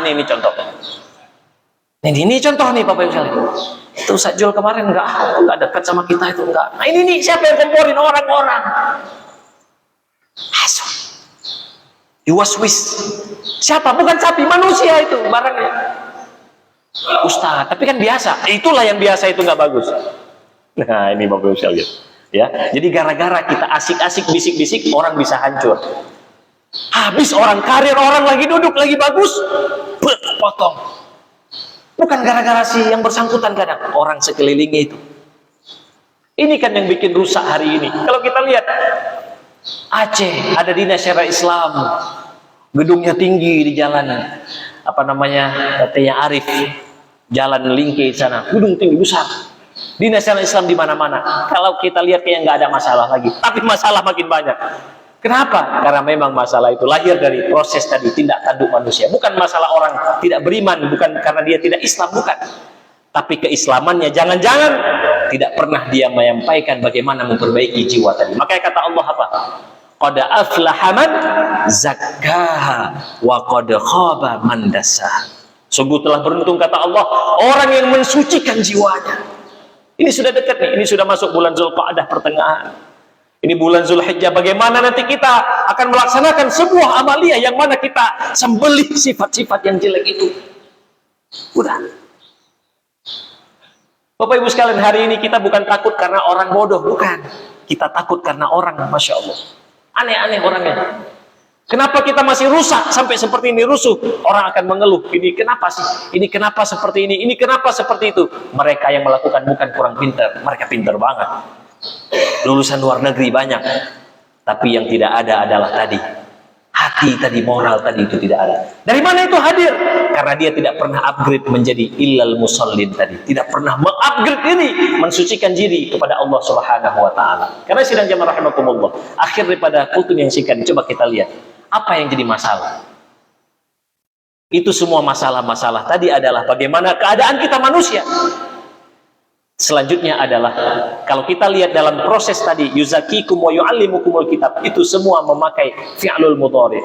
Ini contoh. Ini contoh nih Bapak Ibu sekalian. Itu Ustaz Jul kemarin enggak dekat sama kita itu enggak. Nah ini nih siapa yang komporin? Orang-orang. Hasud. Yuwaswis. Siapa? Bukan sapi, manusia itu barangnya. Ustaz, tapi kan biasa. Itulah yang biasa itu enggak bagus. Nah ini Bapak Ibu sekalian. Ya, jadi gara-gara kita asik-asik bisik-bisik orang bisa hancur. Habis orang karir, orang lagi duduk lagi bagus, potong. Bukan gara-gara si yang bersangkutan, kadang orang sekelilingnya itu. Ini kan yang bikin rusak hari ini. Kalau kita lihat Aceh ada dinas syariah Islam, gedungnya tinggi di jalan apa namanya Taya Arif, jalan Lingke sana, gedung tinggi besar. Dinas syariah Islam di mana-mana. Kalau kita lihat kayak nggak ada masalah lagi, tapi masalah makin banyak. Kenapa? Karena memang masalah itu lahir dari proses tadi tindak tanduk manusia. Bukan masalah orang tidak beriman, bukan karena dia tidak Islam, bukan. Tapi keislamannya jangan-jangan tidak pernah dia menyampaikan bagaimana memperbaiki jiwa tadi. Makanya kata Allah apa? Qad aflaha man zakkaha wa qad khaba man dassaha. Sungguh telah beruntung kata Allah orang yang mensucikan jiwanya. Ini sudah dekat nih, ini sudah masuk bulan Zulqa'dah pertengahan. Ini bulan Zulhijjah, bagaimana nanti kita akan melaksanakan sebuah amaliyah yang mana kita sembelih sifat-sifat yang jelek itu. Udah. Bapak Ibu sekalian, hari ini kita bukan takut karena orang bodoh, bukan. Kita takut karena orang, Masya Allah. Aneh-aneh orangnya. Kenapa kita masih rusak sampai seperti ini, rusuh? Orang akan mengeluh, ini kenapa sih? Ini kenapa seperti ini kenapa seperti itu? Mereka yang melakukan bukan kurang pintar, mereka pintar banget. Lulusan luar negeri banyak. Tapi yang tidak ada adalah tadi hati tadi, moral tadi itu tidak ada. Dari mana itu hadir? Karena dia tidak pernah upgrade menjadi illal musallin tadi. Tidak pernah mengupgrade diri, mensucikan diri kepada Allah Subhanahu wa taala. Karena sidang jamaah rahimakumullah, akhir daripada kultum yang singkat, coba kita lihat apa yang jadi masalah. Itu semua masalah-masalah tadi adalah bagaimana keadaan kita manusia. Selanjutnya adalah kalau kita lihat dalam proses tadi yuzakikum wa yu'allimukumul kitab, itu semua memakai fi'lul mudhari.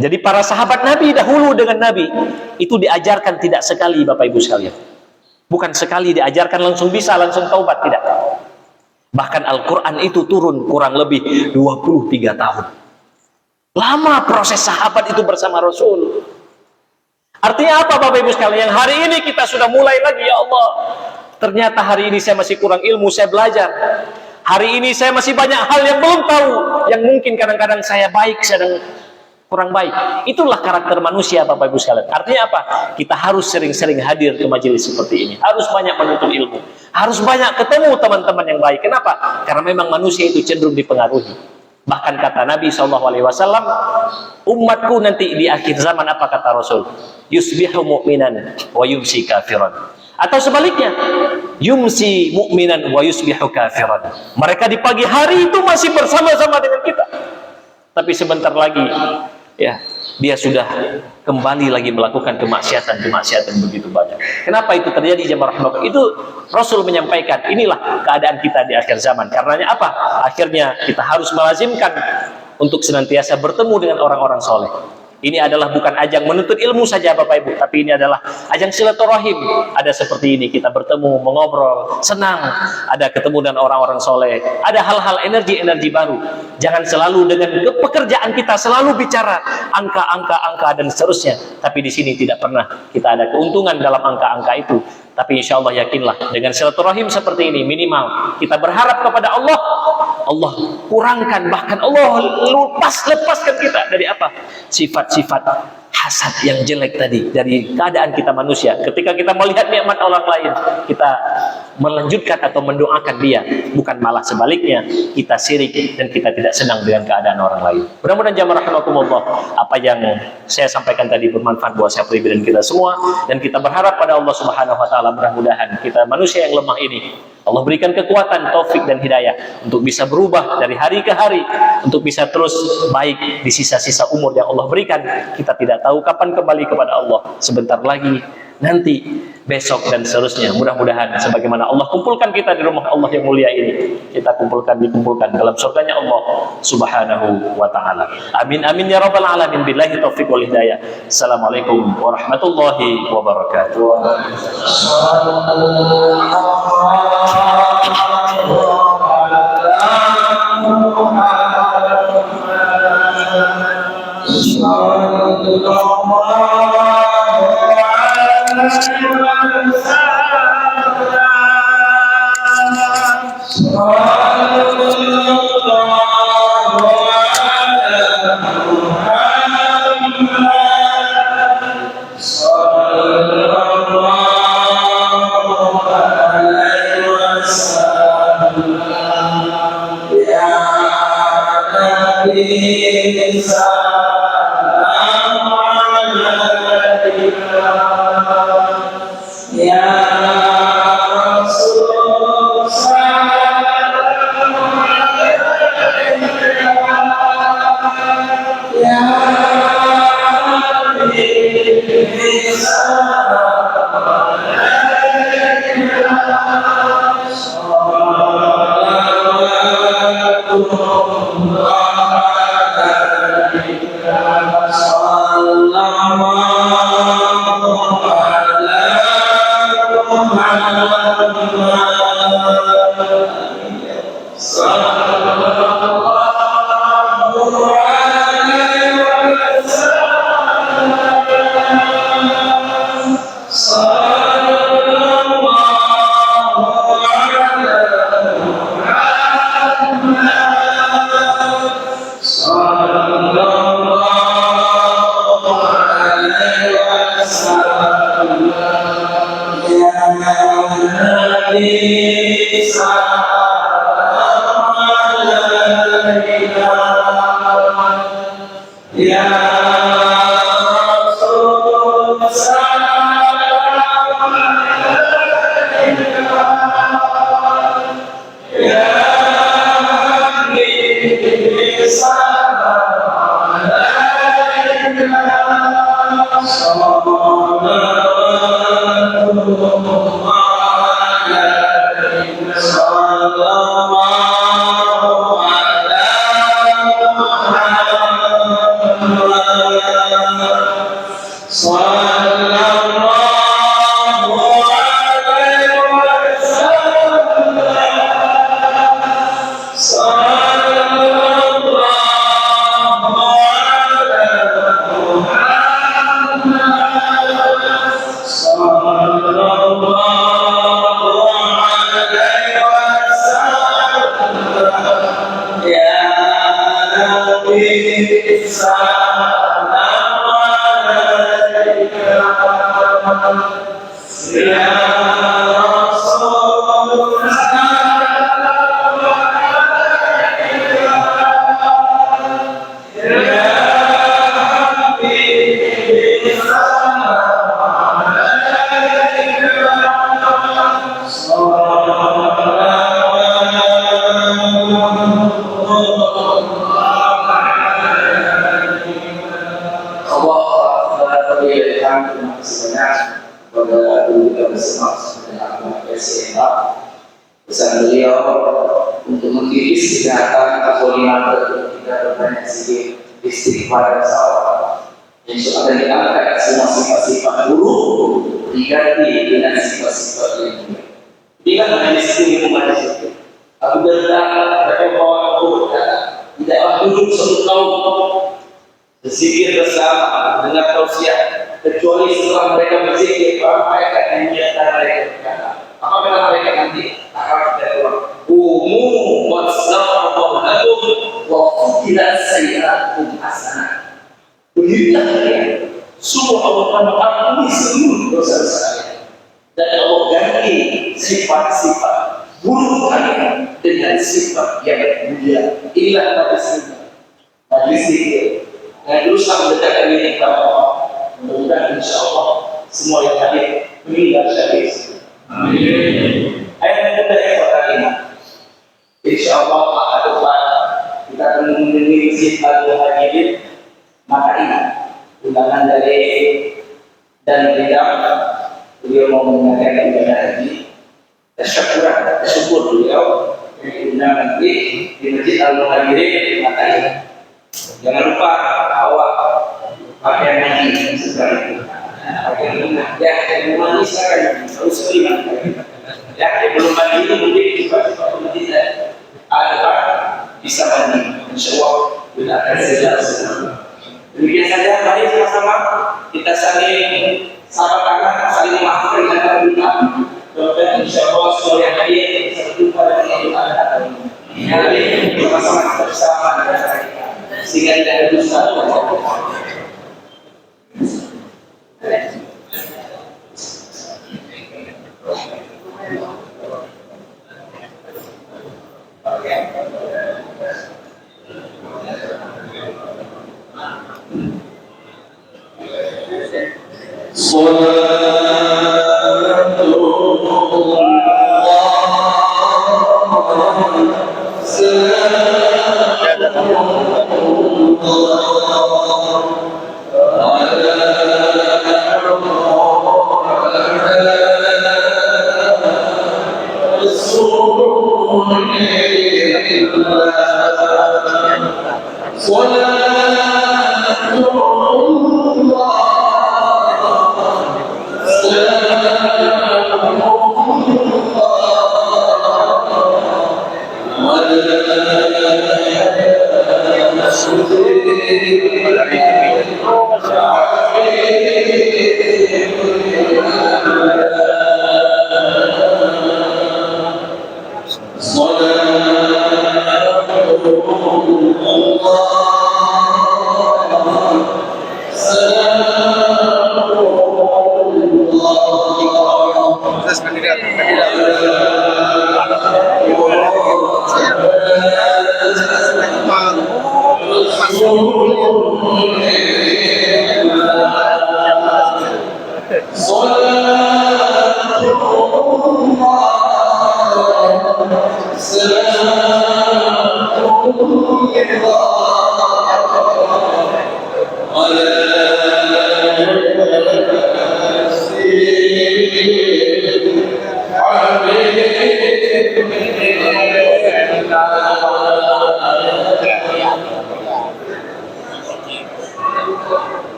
Jadi para sahabat Nabi dahulu dengan Nabi itu diajarkan tidak sekali, Bapak Ibu sekalian. Bukan sekali diajarkan langsung bisa, langsung taubat, tidak. Bahkan Al-Qur'an itu turun kurang lebih 23 tahun. Lama proses sahabat itu bersama Rasul. Artinya apa Bapak Ibu sekalian? Yang hari ini kita sudah mulai lagi, ya Allah. Ternyata hari ini saya masih kurang ilmu, saya belajar. Hari ini saya masih banyak hal yang belum tahu, yang mungkin kadang-kadang saya baik, sedang kurang baik. Itulah karakter manusia Bapak Ibu sekalian. Artinya apa? Kita harus sering-sering hadir ke majelis seperti ini. Harus banyak menuntut ilmu. Harus banyak ketemu teman-teman yang baik. Kenapa? Karena memang manusia itu cenderung dipengaruhi. Bahkan kata Nabi SAW, umatku nanti di akhir zaman, apa kata Rasul? Yusbihu mu'minan wa yumsi kafiran. Atau sebaliknya, yumsi mu'minan wa yusbihu kafiran. Mereka di pagi hari itu masih bersama-sama dengan kita. Tapi sebentar lagi, ya, dia sudah kembali lagi melakukan kemaksiatan begitu banyak. Kenapa itu terjadi jemaah rahimahullah? Itu Rasul menyampaikan, inilah keadaan kita di akhir zaman. Karenanya apa? Akhirnya kita harus melazimkan untuk senantiasa bertemu dengan orang-orang soleh. Ini adalah bukan ajang menuntut ilmu saja Bapak Ibu, tapi ini adalah ajang silaturahim. Ada seperti ini, kita bertemu, mengobrol, senang, ada ketemu dengan orang-orang soleh, ada hal-hal energi-energi baru. Jangan selalu dengan pekerjaan kita selalu bicara angka dan seterusnya, tapi di sini tidak pernah kita ada keuntungan dalam angka-angka itu. Tapi insya Allah yakinlah dengan silaturahim seperti ini, minimal kita berharap kepada Allah, Allah kurangkan, bahkan Allah lepaskan kita dari apa? Sifat-sifat hasad yang jelek tadi, dari keadaan kita manusia. Ketika kita melihat nikmat orang lain, kita melanjutkan atau mendoakan dia, bukan malah sebaliknya kita sirik dan kita tidak senang dengan keadaan orang lain. Mudah-mudahan jamaah rahimakumullah, apa yang saya sampaikan tadi bermanfaat buat saya pribadi dan kita semua, dan kita berharap pada Allah Subhanahu wa taala, mudah-mudahan kita manusia yang lemah ini Allah berikan kekuatan, taufik dan hidayah untuk bisa berubah dari hari ke hari, untuk bisa terus baik di sisa-sisa umur yang Allah berikan. Kita tidak tahu kapan kembali kepada Allah, sebentar lagi, nanti, besok dan seterusnya. Mudah-mudahan sebagaimana Allah kumpulkan kita di rumah Allah yang mulia ini, kita dikumpulkan dalam surganya Allah Subhanahu wa taala. Amin amin ya rabbal alamin. Billahi taufiq wal hidayah. Assalamualaikum warahmatullahi wabarakatuh. Sallallahu Pesan beliau untuk mengkikis kejahatan kezaliman kita berbanyak sedikit istighfar dan sabar. Insya Allah diangkat semua sifat-sifat buruk diganti dengan sifat-sifat yang baik. Tidak hanya sini umat itu. Abu Darda mereka bawa buruk tidaklah duduk satu kaum berzikir bersama dengan tausiah kecuali setelah mereka berzikir mereka menyatakan mereka berkata apa kata mereka nanti akan berdoa umu wasallallahu wa fukilat sayyi'atukum hasanah. Begitulah kalian sungguh Allah akan mengampuni seluruh dosa-dosa kalian dan Allah ganti sifat-sifat buruk kalian dengan sifat yang mulia. Inilah majlis zikir yang berusaha mendekatkan diri kepada Allah. Mudah-mudahan insya Allah semua yang hadir meninggal syahid. Amin. Ayat yang kedua kali ini, insya Allah akan depan kita akan mengunjungi Masjid Al-Muhajirin. Maka ini undangan dari dan tidak beliau mau menyampaikan ibadah haji. Syukur beliau undangan di Masjid Al-Muhajirin. Maka ini jangan lupa bawa pakaian haji sekali. Ya, yang manis akan harus terima. Ya, yang belum mandi itu mungkin tiba-tiba tidak ada bisa mandi. Insya Allah kita akan sejalan. Demikian saja, mari sama-sama kita saling sahabat tangan, saling memaafkan dengan kata doa. Insya Allah semua yang hadir bisa berjumpa dengan Idul Adha ini. Mari sama-sama bersama sehingga tidak ada dusta. Salam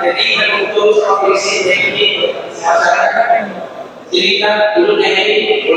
Jadi untuk kondisi ini masyarakat cerita dulu ini